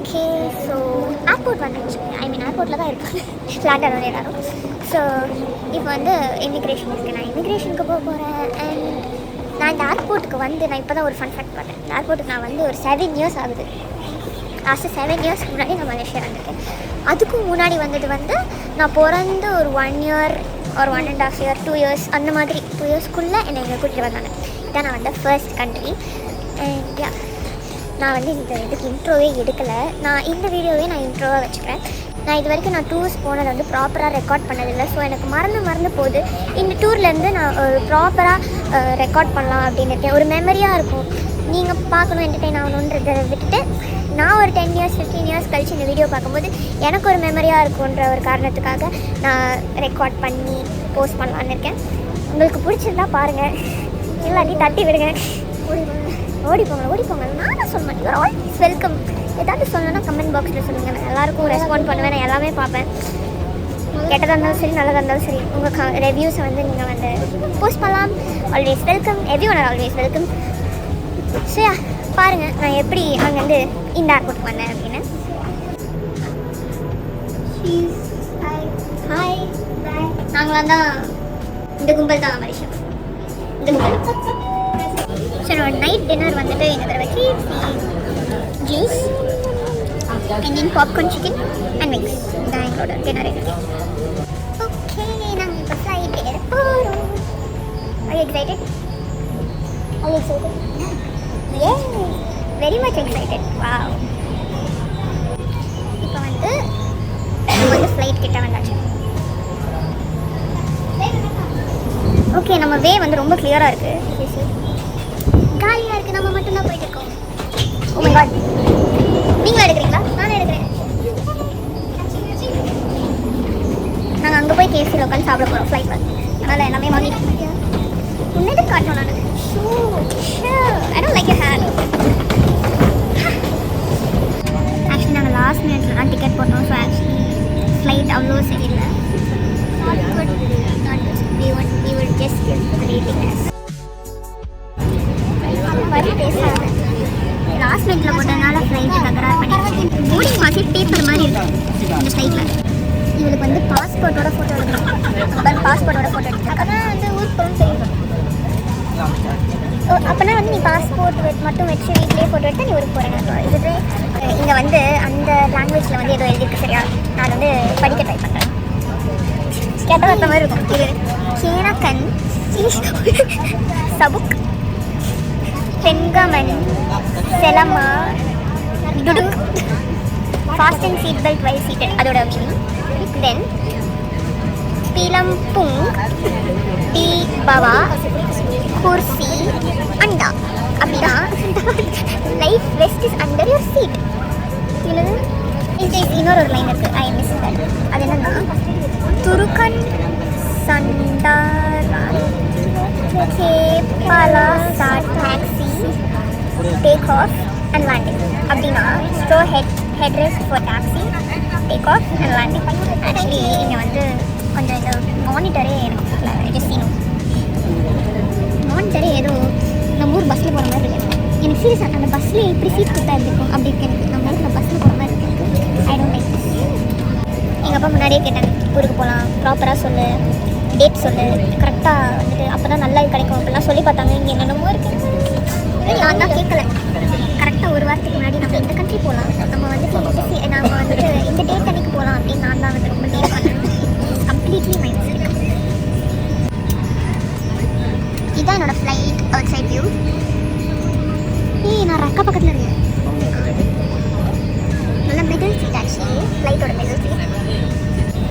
Okay, so airport வந்துடுச்சு. ஏர்போர்ட்டில் தான் இருப்பாங்க ஃப்ளாட் அரௌண்ட் எல்லாரும். ஸோ இப்போ வந்து இமிக்ரேஷன் இருக்குது. நான் இமிக்ரேஷனுக்கு போக போகிறேன். அண்ட் நான் இந்த ஏர்போர்ட்டுக்கு நான் இப்போ தான் ஒரு ஃபன் ஃபேக்ட் பார்த்தேன். இந்த ஏர்போர்ட்டுக்கு நான் ஒரு 7 இயர்ஸ் ஆகுது. லாஸ்ட்டு 7 இயர்ஸ்க்கு முன்னாடி நான் மலேசியா வந்திருக்கேன். அதுக்கும் முன்னாடி வந்தது நான் பிறந்து ஒரு 1 இயர் ஒரு 1.5 இயர் 2 இயர்ஸ் அந்த மாதிரி 2 இயர்ஸ்க்குள்ளே என்னை இங்கே கூட்டிகிட்டு வந்தாங்க. இதான் நான் ஃபர்ஸ்ட் கண்ட்ரி. அண்ட் யா, நான் இந்த இதுக்கு இன்ட்ரோவே எடுக்கலை. நான் இந்த வீடியோவே நான் இன்ட்ரோவாக வச்சுக்கிறேன். நான் இது வரைக்கும் டூர்ஸ் போனதை ப்ராப்பராக ரெக்கார்ட் பண்ணதில்லை. ஸோ எனக்கு மறந்து போகுது. இந்த டூர்லேருந்து நான் ப்ராப்பராக ரெக்கார்ட் பண்ணலாம் அப்படின்னு இருக்கேன். ஒரு மெமரியாக இருக்கும். நீங்கள் பார்க்கணும், என்டர்டெயின் ஆகணுன்றதை விட்டுட்டு நான் ஒரு 10 இயர்ஸ் 15 இயர்ஸ் கழிச்சு இந்த வீடியோ பார்க்கும்போது எனக்கு ஒரு மெமரியாக இருக்குன்ற ஒரு காரணத்துக்காக நான் ரெக்கார்ட் பண்ணி போஸ்ட் பண்ணலான்னு இருக்கேன். உங்களுக்கு பிடிச்சிருந்தா பாருங்கள், எல்லாத்தையும் தட்டி விடுங்க. ஓடி போங்க. நான் சொல்ல மாட்டேன். You are always welcome. ஏதாவது சொல்லணும்னா கமெண்ட் பாக்ஸில் சொல்லுங்கள். நான் எல்லாருக்கும் ரெஸ்பாண்ட் பண்ணுவேன். நான் எல்லாமே பார்ப்பேன். கெட்டதாக இருந்தாலும் சரி, நல்லதாக இருந்தாலும் சரி, உங்கள் ரிவ்யூஸை நீங்கள் போஸ்ட் பண்ணலாம். Always welcome. Everyone are always welcome. So பாருங்கள் நான் எப்படி அங்கேருந்து இந்த ஏர்போர்ட்டுக்கு வந்தேன் அப்படின்னு. ஹாய், நாங்களாம் தான் இந்த கும்பல் தான் மலேசியா. இந்த கும்பல். ஸோ நைட் டின்னர் இந்த தடவை juice and then popcorn chicken and wings. இதான் எங்களோட டின்னர். ஓகே, நாங்கள் இப்போ ஃப்ளைட் ஏற போகிறோம். Are you excited? Yeah, very much excited. Wow. இப்போ நம்ம ஃப்ளைட் கிட்ட வந்தாச்சு. ஓகே, நம்ம வே ரொம்ப கிளியராக இருக்குது. காலியாக இருக்குது. நம்ம மட்டும்தான் போயிட்டு இருக்கோம். ஓ மை காட், நீங்களும் எடுக்கிறீங்களா? நானும் எடுக்கிறேன். நாங்கள் அங்கே போய் கேசியில் உட்காந்து சாப்பிட போகிறோம் ஃப்ளைட்டில். அதனால் எல்லாமே வாங்கிட்டு உன்னது காட்டணும். நான் I don't like your hair. Actually நாங்கள் லாஸ்ட் மினிட்ல தான் டிக்கெட் போட்டோம். ஸோ ஆக்சுவலி ஃப்ளைட் அவ்வளோ சரியில்லை. We would just give the waitingness. வரி பேசாத. லாஸ்ட் மினிட்ல போட்டதுனால ஃப்ளைட்டு தகராறு பண்ணிடுச்சு. போர்டிங் பாஸே பேப்பர் மாதிரி இருக்குது இந்த ஃப்ளைட்டில். இவளுக்கு பாஸ்போர்ட்டோட ஃபோட்டோ எடுக்கணும். பாஸ்போர்ட்டோட ஃபோட்டோ எடுத்து அப்போதான் ஊருக்கு போகணும்னு தெரியும். அப்போனா நீ பாஸ்போர்ட் மட்டும் வச்சு வீட்லேயே ஃபோட்டோ எடுத்து நீ ஊருக்கு போகிறேன். இது இங்கே அந்த லாங்குவேஜில் ஏதோ எழுதிருக்கு. சரியா, நான் படிக்க ட்ரை பண்ணுறேன். கேட்ட வார்த்தை மாதிரி இருக்கும். இது கேனக்கன் சபுக் பெண்கமன் செலமா டுடுக் fast and seat belt while seated, அதோட மீனிங். தென் பீலம்புங் டி பவா குர்சி அண்டா அப்படின்னா life vest is under your seat. இன்னொரு லைன் இருக்குது. I miss that. அது என்னன்னா துருக்கன் சண்டாரா கேபாலா சாட் taxi take off and landing அப்படின்னா stow head rest for taxi take off and landing. Actually இங்கே கொஞ்சம் இந்த மானிட்டரே எனக்கு ஜஸ்ட் சீனும் மானிட்டரே ஏதோ நம்ம ஊர் பஸ்ஸில் போகிற மாதிரி இருக்குது. எனக்கு சீரியஸாக அந்த பஸ்ஸில் இப்படி சீட் கொடுத்தா இருக்கும் அப்படி இருக்கு. எனக்கு நம்ம ஊரில் பஸ்ஸில் போகிற மாதிரி இருக்குது. I don't like. எங்கள் அப்பா முன்னாடியே கேட்டேன், ஊருக்கு போகலாம், ப்ராப்பராக சொல்லு, டேட் சொல்லு, கரெக்டாக அப்போ தான் நல்லா கிடைக்கும் அப்படிலாம் சொல்லி பார்த்தாங்க. இங்கே என்னென்னமோ இருக்குது. நான் தான் கேட்கல. கரெக்டாக ஒரு வாரத்துக்கு முன்னாடி நம்ம இந்த கண்ட்ரி போகலாம், நம்ம நம்ம இந்த டேட் அன்றைக்கி போகலாம் அப்படின்னு நான் தான் ரொம்ப டேட் பண்ணேன். Completely my mistake. இதுதான் என்னோடய ஃப்ளைட் அவுட் சைட் வியூ. நான் ரக்கா பக்கத்தில் இருக்கேன். நல்ல மிடில் சீட். ஆக்சுவலி ஃப்ளைட்டோட மிடில் சீட்.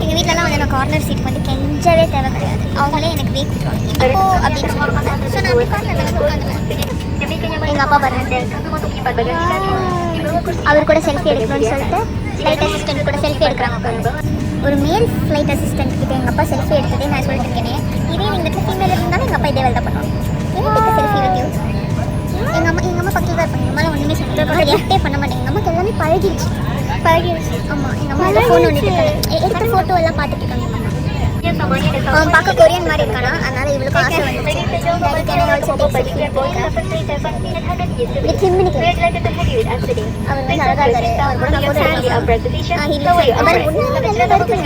எங்கள் வீட்டிலலாம் நான் கார்னர் சீட் கெஞ்சவே தேவை கிடையாது. அவங்களே எனக்கு வே கொடுத்துருவாங்க இப்போ அப்படின்னு சொல்லுவாங்க. ஸோ நான் அப்படி கார்னர் உட்காந்துவேன். எங்கள் அப்பா பாருங்க, அவர் கூட செல்ஃபி எடுக்கணும்னு சொல்லிட்டு ஃப்ளைட் அசிஸ்டன்ட் கூட செல்ஃபி எடுக்கிறாங்க. ஒரு மேல் ஃப்ளைட் அசிஸ்டன்ட் கிட்ட எங்கள் அப்பா செல்ஃபி எடுத்ததே நான் சொல்லிட்டு இருக்கேனே. இதே நீங்கள் ஃபீமேல் இருந்தாலும் எங்கள் அப்பா இதே வேலை தான் பண்ணுவாங்க. எனக்கு செல்ஃபி வித்தியூ எங்கள் அம்மா பக்கத்தில் தான் இருப்பாங்க. எங்கள் ஒன்றுமே சொல்லிட்டு ரியாக்டே பண்ண மாட்டேங்க. எங்கள் அம்மாக்கு எல்லாமே பழகிடுச்சு. ஆமாம், எங்கள் அம்மா ஃபோன் ஒன்று எடுத்த ஃபோட்டோ எல்லாம் பார்த்துட்டு இருக்காங்க. அவன் பார்க்க கொரியன் மாதிரி இருக்கானா, அதனால இவளுக்கு ஆசை வந்துச்சு. அவர் வந்து அழகா இருக்காரு. அவர் கூட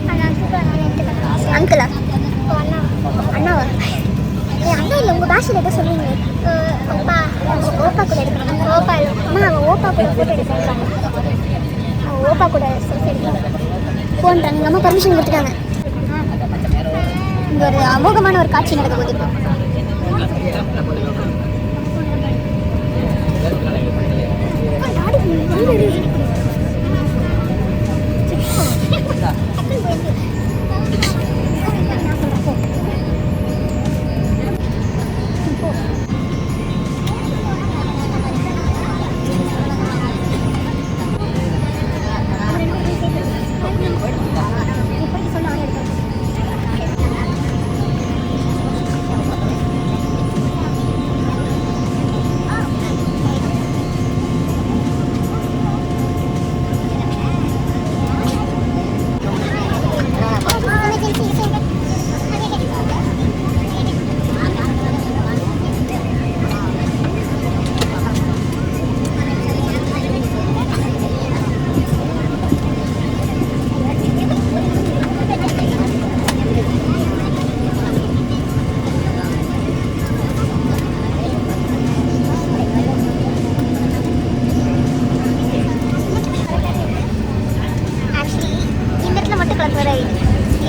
நான் அங்கிளா அண்ணாவா? அண்ணா இல்லை, உங்கள் பாஷையில் எதோ சொல்லுவீங்க. ஓப்பா ஓப்பா கூட எடுக்கணும். ஓப்பா அம்மா, அவன் ஓப்பா கூட ஃபோட்டோ எடுக்கிறாங்க. அவன் ஓப்பா கூட செல்ஃபி எடுக்கிறாங்க. ஃபோன்றாங்க. எங்கள் அம்மா பர்மிஷன் கொடுத்துட்டாங்க. இங்கே ஒரு அமோகமான ஒரு காட்சி நடக்க போகுது.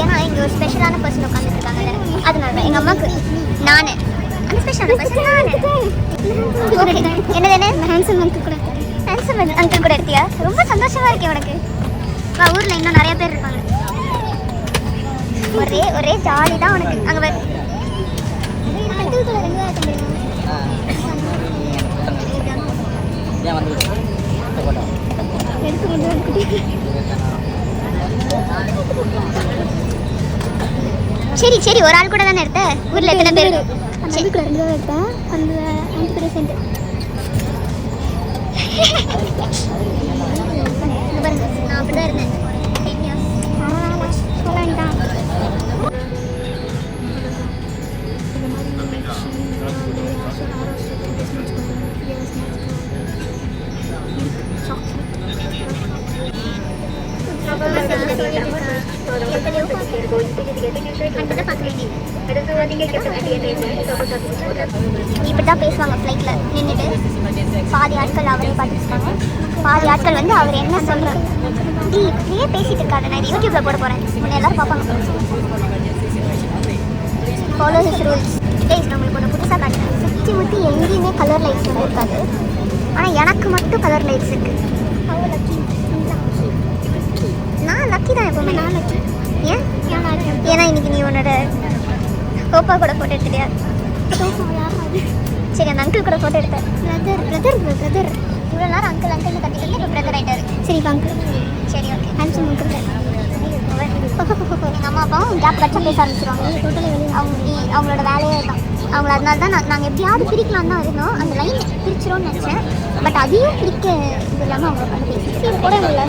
ஏன்னா இங்கே ஒரு ஸ்பெஷலான பர்சன் உட்காந்துருக்காங்க. அதனால எங்கள் அம்மாவுக்கு நான் அந்த ஸ்பெஷலான பர்சன் நான். என்னது என்ன ஹேண்ட்ஸம் அங்கிள் கூட அங்கிள் கூட எடுத்தியா? ரொம்ப சந்தோஷமாக இருக்கேன் உனக்கு. ஊரில் இன்னும் நிறைய பேர் இருப்பாங்க. ஒரே ஜாலி தான் உனக்கு. அங்கே வர அங்கிள் கூட 2000 சரி சரி, ஒரு ஆள் கூட தானே எடுத்த? ஊரில் எத்தனை பேர்? சரி கூட 2 எடுத்தேன். அந்த 5% பாருங்க, நான் அப்படி தான் இருந்தேன். சொல்ல வேண்டாம். இப்படிதான் பேசுவாங்க ஃப்ளைட்டில் நின்றுட்டு. பாதி ஆட்கள் அவரே பார்த்துருப்பாங்க, பாதி ஆட்கள் வந்து அவர் என்ன சொல்கிறாங்க. இப்படியே பேசிட்டு இருக்காது. நான் யூடியூப்ல போட போகிறேன், உன்னை எல்லாரும் பார்ப்பாங்க. Follow his rules. டேஸ் நம்மளுக்கு ஒன்று புதுசாக காட்டுறேன். சுற்றி முற்றி எங்கேயுமே கலர் லைட்ஸ் வந்து இருக்காது, ஆனால் எனக்கு மட்டும் கலர் லைட்ஸ் இருக்குது. நான் லக்கி தான் எப்பவுமே. நான் லக்கி. ஏன்? ஏன்னா இன்னைக்கு நீ உன்னோட கோப்பா கூட ஃபோட்டோ எடுத்துட்டியா? சரி, அந்த அங்கிள் கூட ஃபோட்டோ எடுத்தேன். பிரதர் இவ்வளோ நேரம் அங்கிள் அங்கிள்னு கட்டிட்டு இருந்து இப்போ பிரதர் ஆகிட்டாரு. சரி இப்போ அங்கிள். சரி ஓகே, ஹேண்ட்ஸம் அங்கிள். எங்கள் அம்மா அப்பாவும் கேப் கட்சா பேச ஆரம்பிச்சிருவாங்க. அவங்களோட வேலையே தான். அவங்கள அதனால தான் நாங்கள் எப்படியாவது பிரிக்கலாம் தான் இருந்தோம். அந்த லைன் பிரிச்சிரோன்னு நினச்சேன், பட் அதையும் பிரிக்க இது இல்லாமல் அவங்க பண்ணி பேசி இது கூட இல்லை.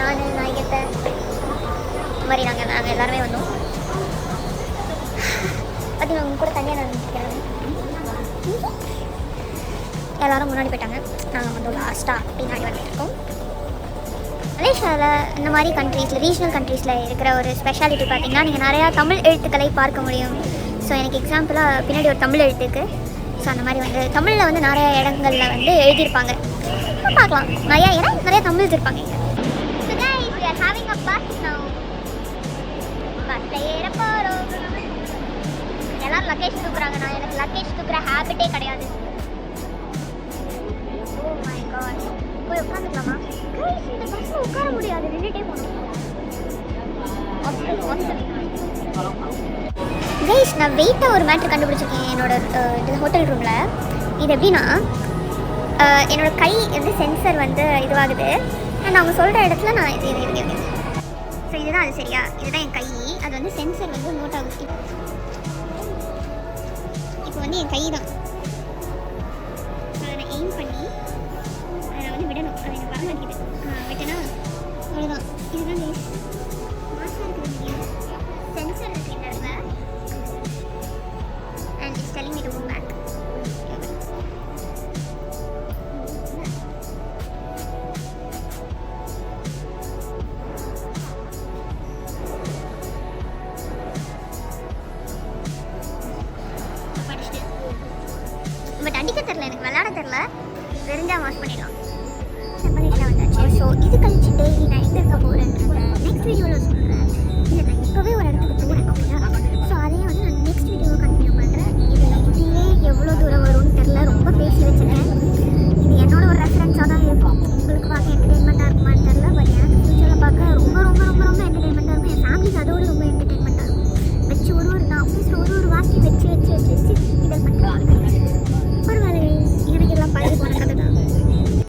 நான் நாயகத்தை இந்த மாதிரி நாங்கள் எல்லாருமே வந்தோம். பார்த்தீங்கன்னா அவங்க கூட தனியாக நான் நிற்கிறேன். எல்லோரும் முன்னாடி போயிட்டாங்க. நாங்கள் வந்து லாஸ்ட்டாக பின்னாடி வந்துட்டுருக்கோம். மலேசியாவில் இந்த மாதிரி கண்ட்ரீஸில் ரீஜனல் கண்ட்ரீஸில் இருக்கிற ஒரு ஸ்பெஷாலிட்டி பார்த்திங்கன்னா நீங்கள் நிறையா தமிழ் எழுத்துக்களை பார்க்க முடியும். ஸோ எனக்கு எக்ஸாம்பிளாக பின்னாடி ஒரு தமிழ் எழுத்து இருக்குது. ஸோ அந்த மாதிரி வந்து தமிழில் வந்து நிறைய இடங்களில் வந்து எழுதியிருப்பாங்க. பார்க்கலாம் நிறையா இடம் நிறையா தமிழ் எழுதியிருப்பாங்க. So guys, we are having a bus now. பஸ்ஸில் ஏற போகிறோம். எல்லோரும் லக்கேஜ் தூக்குறாங்க. நான் எனக்கு லக்கேஜ் தூக்குற ஹேபிட்டே கிடையாது. ஓ மை காட், போய் உட்காந்துக்கலாமா? கைஸ் இந்த பஸ்ஸில் உட்கார முடியாது, நின்றுட்டே போகணும். கைஸ் நான் வெயிட்டாக ஒரு மேட்ரு கண்டுபிடிச்சிருக்கேன் என்னோட ஹோட்டல் ரூமில். இது எப்படின்னா என்னோடய கை வந்து சென்சர் வந்து இதுவாகுது. அண்ட் அவங்க சொல்கிற இடத்துல நான் இது ஸோ இதுதான் அது சரியா, இதுதான் என் கை. அது வந்து சென்சர் வந்து நோட் ஆகுது. இப்போ வந்து என் கை தான். ஸோ அதை நான் எய்ம் பண்ணி அதை வந்து விடணும். அது எனக்கு வர மாட்டேங்குது. விட்டேன்னா அவ்வளோதான். இதுதான் மாசாக இருக்குது. சென்சர் இருக்குது இந்த இடத்துல. And it's telling me to move back. But அடிக்க தெரில, எனக்கு விளையாட தெரில. தெரிஞ்சால் வாஷ் பண்ணிடலாம். மலேசியா வந்தாச்சு. ஸோ இது கழிச்சு டெய்லி நான் எங்கே இருக்க போகிறேன்றத நெக்ஸ்ட் வீடியோவில் சொல்கிறேன்.